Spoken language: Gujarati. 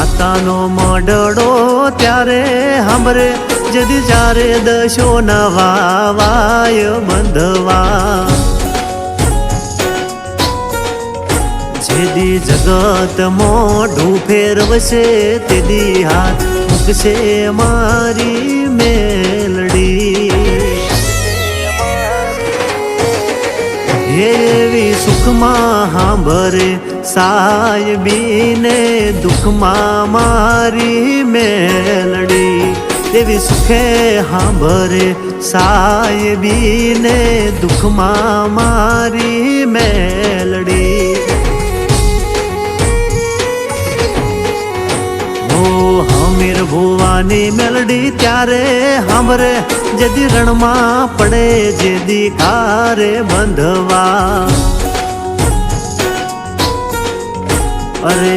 માતાનો મડડો ત્યારે સાંભરે જદી જ્યારે દશો નવા વાય બંધવા જેદી જગત મોઢું ફેરવશે તેદી હાથ મૂકશે મારી મેલડી એવી સુખમાં સાંભરે સાયબીને દુઃખમાં મારી મેલડી એવી સુખે સાંભરે સાયબીને દુઃખમાં મારી મેલડી હમીર ભુવાની મેલડી ત્યારે સાંભરે જેદી રણમાં પડે જેદી કારે બંધવા અરે